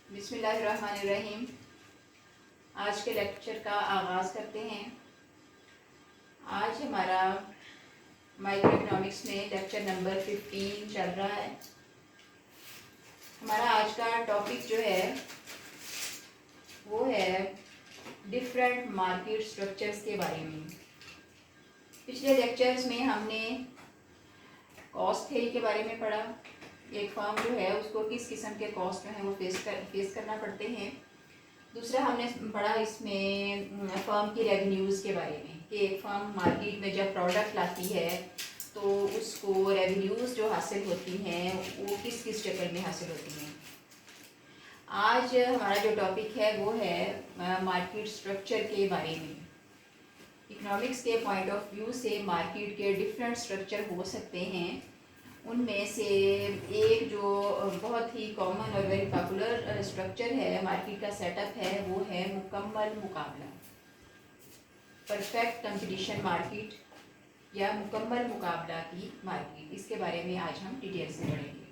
بسم اللہ الرحمن الرحیم۔ آج کے لیکچر کا آغاز کرتے ہیں۔ آج ہمارا مائکرو اکنامکس میں لیکچر نمبر 15 چل رہا ہے۔ ہمارا آج کا ٹاپک جو ہے وہ ہے ڈفرینٹ مارکیٹ سٹرکچرز کے بارے میں۔ پچھلے لیکچرز میں ہم نے کاسٹ تھیوری کے بارے میں پڑھا۔ ایک فرم جو ہے اس کو کس قسم کے کاسٹ جو ہیں وہ فیس کرنا پڑتے ہیں۔ دوسرا ہم نے پڑھا اس میں فرم کی ریونیوز کے بارے میں کہ ایک فرم مارکیٹ میں جب پروڈکٹ لاتی ہے تو اس کو ریونیوز جو حاصل ہوتی ہیں وہ کس کس شکل میں حاصل ہوتی ہیں۔ آج ہمارا جو ٹاپک ہے وہ ہے مارکیٹ سٹرکچر کے بارے میں۔ اکنامکس کے پوائنٹ آف ویو سے مارکیٹ کے ڈفرینٹ سٹرکچر ہو سکتے ہیں۔ ان میں سے ایک جو بہت ہی کامن اور ویری پاپولر اسٹرکچر ہے مارکیٹ کا سیٹ اپ ہے وہ ہے مکمل مقابلہ، پرفیکٹ کمپٹیشن مارکیٹ یا مکمل مقابلہ کی مارکیٹ۔ اس کے بارے میں آج ہم ڈیٹیل سے پڑھیں گے۔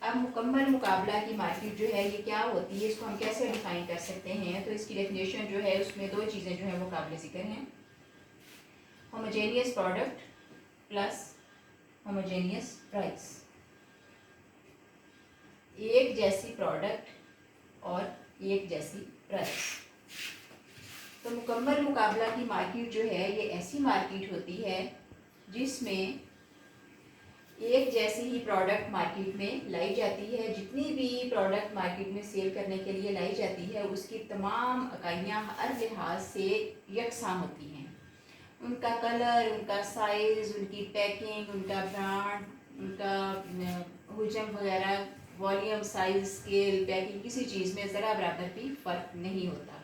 اب مکمل مقابلہ کی مارکیٹ جو ہے یہ کیا ہوتی ہے، اس کو ہم کیسے ڈیفائن کر سکتے ہیں؟ تو اس کی ڈیفینیشن جو ہے اس میں دو چیزیں جو ہیں وہ قابل ذکر ہیں: homogeneous product plus homogeneous price. ایک جیسی پروڈکٹ اور ایک جیسی پرائس۔ تو مکمل مقابلہ کی مارکیٹ جو ہے یہ ایسی مارکیٹ ہوتی ہے جس میں ایک جیسی ہی پروڈکٹ مارکیٹ میں لائی جاتی ہے۔ جتنی بھی پروڈکٹ مارکیٹ میں سیل کرنے کے لیے لائی جاتی ہے اس کی تمام اکائیاں ہر لحاظ سے یکساں ہوتی ہیں۔ ان کا کلر، ان کا سائز، ان کی پیکنگ، ان کا برانڈ، ان کا حجم وغیرہ، والیوم، سائز، اسکیل، پیکنگ، کسی چیز میں ذرا برابر بھی فرق نہیں ہوتا۔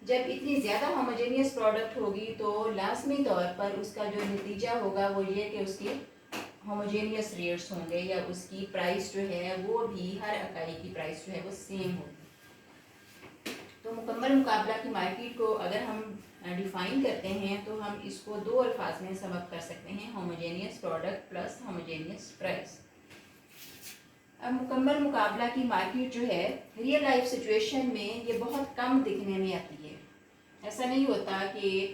جب اتنی زیادہ ہوموجینیس پروڈکٹ ہوگی تو لازمی طور پر اس کا جو نتیجہ ہوگا وہ یہ کہ اس کی ہوموجینیس ریٹس ہوں گے یا اس کی پرائس جو ہے وہ بھی ہر اکائی کی پرائس جو ہے وہ سیم ہوگی۔ تو مکمل مقابلہ کی مارکیٹ کو اگر ہم ڈیفائن کرتے ہیں تو ہم اس کو دو الفاظ میں سم اپ کر سکتے ہیں: homogeneous product plus homogeneous price. اب مکمل مقابلہ کی مارکیٹ جو ہے ریئل لائف سچویشن میں یہ بہت کم دکھنے میں آتی ہے۔ ایسا نہیں ہوتا کہ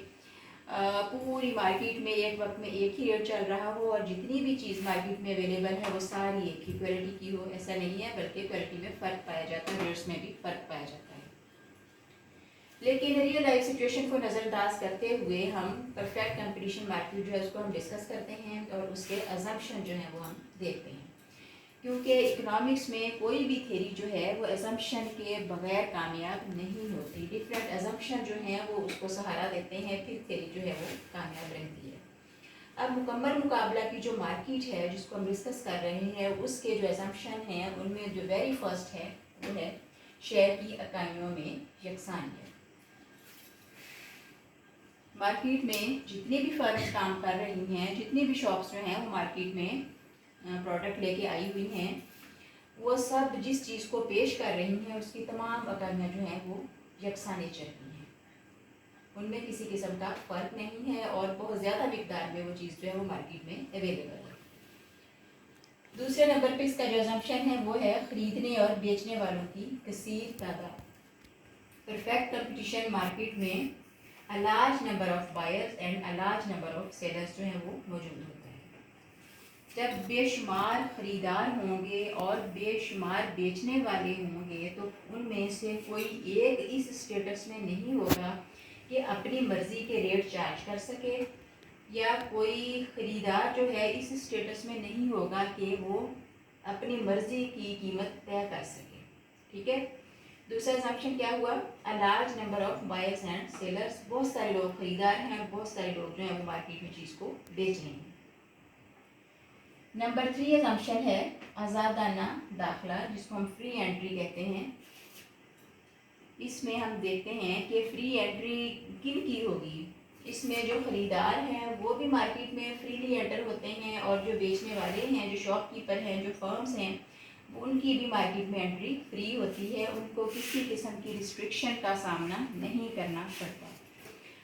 پوری مارکیٹ میں ایک وقت میں ایک ہی ریٹ چل رہا ہو اور جتنی بھی چیز مارکیٹ میں اویلیبل ہے وہ ساری ایک ہی کوالٹی کی ہو۔ ایسا نہیں ہے، بلکہ کوالٹی میں فرق پایا جاتا ہے، ریٹس میں بھی فرق پایا جاتا ہے۔ لیکن ریئل لائف سچویشن کو نظر انداز کرتے ہوئے ہم پرفیکٹ کمپٹیشن مارکیٹ جو ہے اس کو ہم ڈسکس کرتے ہیں اور اس کے ازمپشن جو ہیں وہ ہم دیکھتے ہیں، کیونکہ اکنامکس میں کوئی بھی تھیری جو ہے وہ ازمپشن کے بغیر کامیاب نہیں ہوتی۔ ڈفرینٹ ازمپشن جو ہیں وہ اس کو سہارا دیتے ہیں، پھر تھیری جو ہے وہ کامیاب رہتی ہے۔ اب مکمل مقابلہ کی جو مارکیٹ ہے جس کو ہم ڈسکس کر رہے ہیں اس کے جو ازمپشن ہیں ان میں جو ویری فرسٹ ہے وہ ہے شیئر کی اکائیوں میں یکسانیت۔ مارکیٹ میں جتنی بھی فرمز کام کر رہی ہیں، جتنی بھی شاپس جو ہیں وہ مارکیٹ میں پروڈکٹ لے کے آئی ہوئی ہیں، وہ سب جس چیز کو پیش کر رہی ہیں اس کی تمام اکائیاں جو ہیں وہ یکساں نیچر کی ہیں۔ ان میں کسی قسم کا فرق نہیں ہے اور بہت زیادہ مقدار میں وہ چیز جو ہے وہ مارکیٹ میں اویلیبل ہے۔ دوسرے نمبر پہ اس کا جو ازمپشن ہے وہ ہے خریدنے اور بیچنے والوں کی کثیر تعداد۔ پرفیکٹ کمپٹیشن مارکیٹ میں a large number of buyers and a large number of sellers جو ہیں وہ موجود ہوتا ہے۔ جب بے شمار خریدار ہوں گے اور بے شمار بیچنے والے ہوں گے تو ان میں سے کوئی ایک اس اسٹیٹس میں نہیں ہوگا کہ اپنی مرضی کے ریٹ چارج کر سکے، یا کوئی خریدار جو ہے اس اسٹیٹس میں نہیں ہوگا کہ وہ اپنی مرضی کی قیمت طے کر سکے۔ ٹھیک ہے، دوسرا ایگزامپشن کیا ہوا؟ a large number of buyers and sellers، بہت سارے لوگ خریدار ہیں اور بہت سارے لوگ جو ہیں وہ مارکیٹ میں چیز کو بیچ رہے ہیں۔ نمبر 3 ایگزامپشن ہے آزادانہ داخلہ، جس کو ہم فری انٹری کہتے ہیں۔ اس میں ہم دیکھتے ہیں کہ فری انٹری کن کی ہوگی؟ اس میں جو خریدار ہیں وہ بھی مارکیٹ میں فریلی انٹر ہوتے ہیں اور جو بیچنے والے ہیں، جو شاپ کیپر ہیں، جو فرمز ہیں، ان کی بھی مارکیٹ میں انٹری فری ہوتی ہے۔ ان کو کسی قسم کی ریسٹرکشن کا سامنا نہیں کرنا پڑتا۔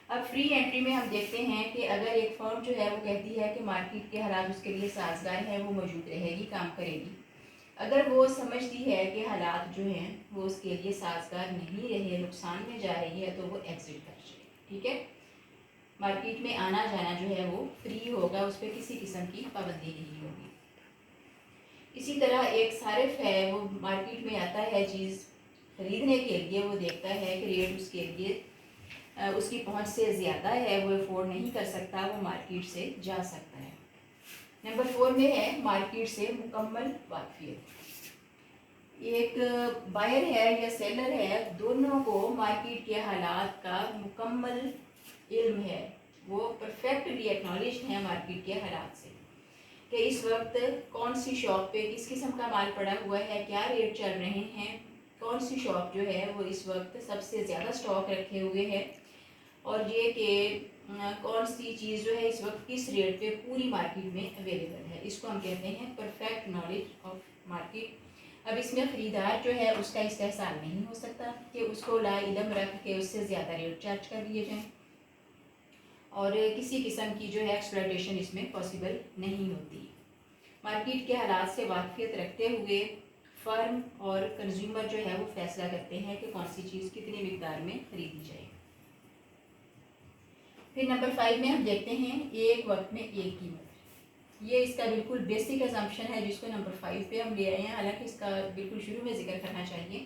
اب فری انٹری میں ہم دیکھتے ہیں کہ اگر ایک فرم جو ہے وہ کہتی ہے کہ مارکیٹ کے حالات اس کے لیے سازگار ہیں، وہ موجود رہے گی، کام کرے گی۔ اگر وہ سمجھتی ہے کہ حالات جو ہیں وہ اس کے لیے سازگار نہیں رہے، نقصان میں جا رہی ہے، تو وہ ایگزٹ کر جائے. ٹھیک ہے، مارکیٹ میں آنا جانا جو ہے وہ فری ہوگا، اس پہ کسی قسم کی پابندی نہیں ہوگی. اسی طرح ایک صارف ہے، وہ مارکیٹ میں آتا ہے چیز خریدنے کے لیے، وہ دیکھتا ہے کہ ریٹ اس کے لیے اس کی پہنچ سے زیادہ ہے، وہ افورڈ نہیں کر سکتا، وہ مارکیٹ سے جا سکتا ہے. نمبر 4 میں ہے مارکیٹ سے مکمل واقفیت. ایک بائر ہے یا سیلر ہے، دونوں کو مارکیٹ کے حالات کا مکمل علم ہے، وہ پرفیکٹلی ایکنالجڈ ہیں مارکیٹ کے حالات سے، کہ اس وقت کون سی شاپ پہ کس قسم کا مال پڑا ہوا ہے، کیا ریٹ چل رہے ہیں، کون سی شاپ جو ہے وہ اس وقت سب سے زیادہ اسٹاک رکھے ہوئے ہے، اور یہ کہ کون سی چیز جو ہے اس وقت کس ریٹ پہ پوری مارکیٹ میں اویلیبل ہے. اس کو ہم کہتے ہیں پرفیکٹ نالج آف مارکیٹ. اب اس میں خریدار جو ہے اس کا استحصال نہیں ہو سکتا کہ اس کو لا علم رکھ کے اس سے زیادہ ریٹ چارج کر لیے جائیں، اور کسی قسم کی جو ہے ایکسپلائٹیشن اس میں پاسبل نہیں ہوتی. مارکیٹ کے حالات سے واقفیت رکھتے ہوئے فرم اور کنزیومر جو ہے وہ فیصلہ کرتے ہیں کہ کون سی چیز کتنی مقدار میں خریدی جائے. پھر نمبر 5 میں ہم دیکھتے ہیں ایک وقت میں ایک قیمت. یہ اس کا بالکل بیسک ازمپشن ہے جس کو نمبر 5 پہ ہم لے آئے ہیں. حالانکہ اس کا بالکل شروع میں ذکر کرنا چاہیے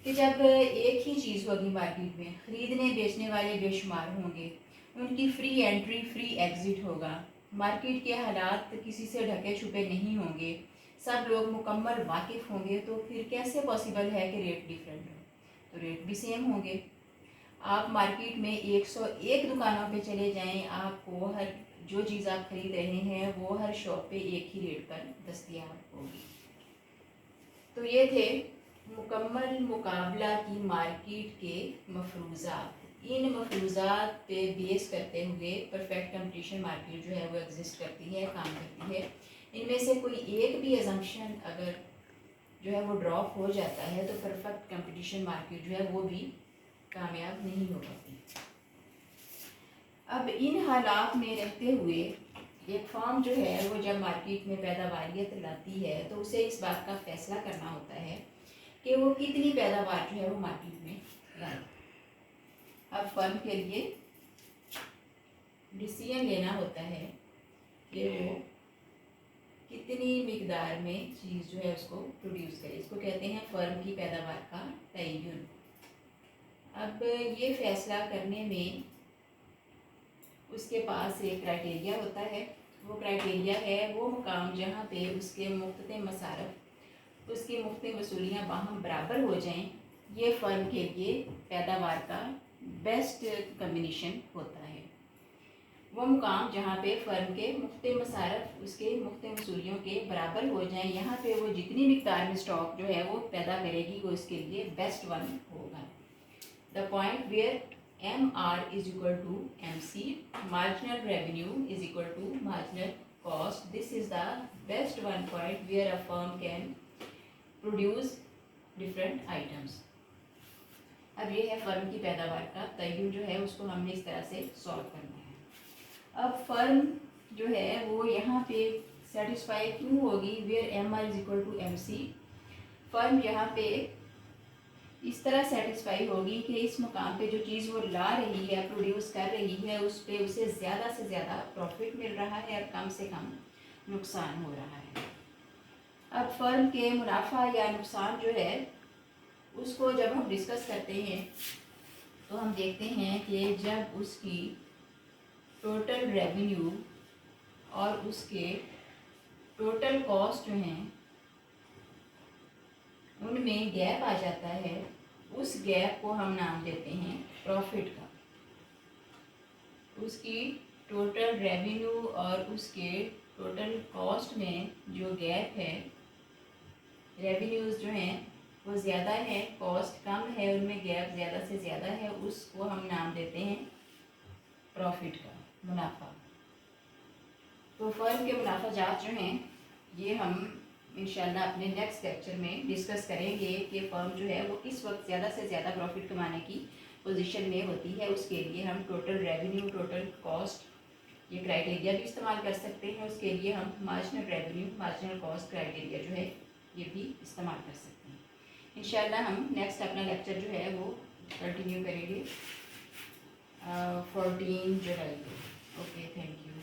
کہ جب ایک ہی چیز ہوگی مارکیٹ میں، خریدنے بیچنے والے بے شمار ہوں گے، ان کی فری انٹری فری ایگزٹ ہوگا، مارکیٹ کے حالات کسی سے ڈھکے چھپے نہیں ہوں گے، سب لوگ مکمل واقف ہوں گے، تو پھر کیسے پاسبل ہے کہ ریٹ ڈیفرنٹ ہو؟ تو ریٹ بھی سیم ہوں گے. آپ مارکیٹ میں 101 دکانوں پہ چلے جائیں، آپ کو ہر جو چیز آپ خرید رہے ہیں وہ ہر شاپ پہ ایک ہی ریٹ پر دستیاب ہوگی. تو یہ تھے مکمل مقابلہ کی مارکیٹ کے مفروضات. ان مفروضات پہ بیس کرتے ہوئے پرفیکٹ کمپٹیشن مارکیٹ جو ہے وہ ایگزسٹ کرتی ہے، کام کرتی ہے. ان میں سے کوئی ایک بھی ازمپشن اگر جو ہے وہ ڈراپ ہو جاتا ہے تو پرفیکٹ کمپٹیشن مارکیٹ جو ہے وہ بھی کامیاب نہیں ہو پاتی. اب ان حالات میں رہتے ہوئے ایک فارم جو ہے وہ جب مارکیٹ میں پیداواریت لاتی ہے تو اسے اس بات کا فیصلہ کرنا ہوتا ہے کہ وہ کتنی پیداوار جو ہے وہ مارکیٹ میں لائے. اب فرم کے لیے ڈیسیژن لینا ہوتا ہے کہ وہ کتنی مقدار میں چیز جو ہے اس کو پروڈیوس کرے. اس کو کہتے ہیں فرم کی پیداوار کا تعین. اب یہ فیصلہ کرنے میں اس کے پاس ایک کرائٹیریا ہوتا ہے. وہ کرائٹیریا ہے وہ مقام جہاں پہ اس کے مختلف مصارف، اس کی مختلف وصولیاں باہم برابر ہو جائیں. یہ فرم کے لیے پیداوار کا بیسٹ کمبینیشن ہوتا ہے. وہ مقام جہاں پہ فرم کے مختلف مصارف اس کے مختلف وصولیوں کے برابر ہو جائیں، یہاں پہ وہ جتنی مقدار میں اسٹاک جو ہے وہ پیدا کرے گی وہ اس کے لیے بیسٹ ون ہوگا. The point where MR is equal to MC, marginal revenue is equal to marginal cost. This is the best one point where a firm can produce different items. اب یہ ہے فرم کی پیداوار کا تعین جو ہے اس کو ہم نے اس طرح سے سالو کرنا ہے. اب فرم جو ہے وہ یہاں پہ سیٹسفائی کیوں ہوگی where MR is equal to MC. فرم یہاں پہ اس طرح سیٹسفائی ہوگی کہ اس مقام پہ جو چیز وہ لا رہی ہے، پروڈیوس کر رہی ہے، اس پہ اسے زیادہ سے زیادہ پروفٹ مل رہا ہے اور کم سے کم نقصان ہو رہا ہے. اب فرم کے منافع یا نقصان جو ہے اس کو جب ہم ڈسکس کرتے ہیں تو ہم دیکھتے ہیں کہ جب اس کی ٹوٹل ریونیو اور اس کے ٹوٹل کاسٹ جو ہیں ان میں گیپ آ جاتا ہے، اس گیپ کو ہم نام دیتے ہیں پروفٹ کا. اس کی ٹوٹل ریونیو اور اس کے ٹوٹل کاسٹ میں جو گیپ ہے، ریونیوز جو ہیں وہ زیادہ ہے، کاسٹ کم ہے، ان میں گیپ زیادہ سے زیادہ ہے، اس کو ہم نام دیتے ہیں پروفٹ کا، منافع. تو فرم کے منافع جات جو ہیں یہ ہم انشاءاللہ اپنے نیکسٹ لیکچر میں ڈسکس کریں گے کہ فرم جو ہے وہ کس وقت زیادہ سے زیادہ پروفٹ کمانے کی پوزیشن میں ہوتی ہے. اس کے لیے ہم ٹوٹل ریونیو، ٹوٹل کاسٹ یہ کرائٹیریا بھی استعمال کر سکتے ہیں. اس کے لیے ہم marginal revenue, marginal cost criteria جو ہے یہ بھی استعمال کر سکتے ہیں. انشاءاللہ ہم نیکسٹ اپنا لیکچر جو ہے وہ کنٹینیو کریں گے 14 جولائی کو. Okay, thank you.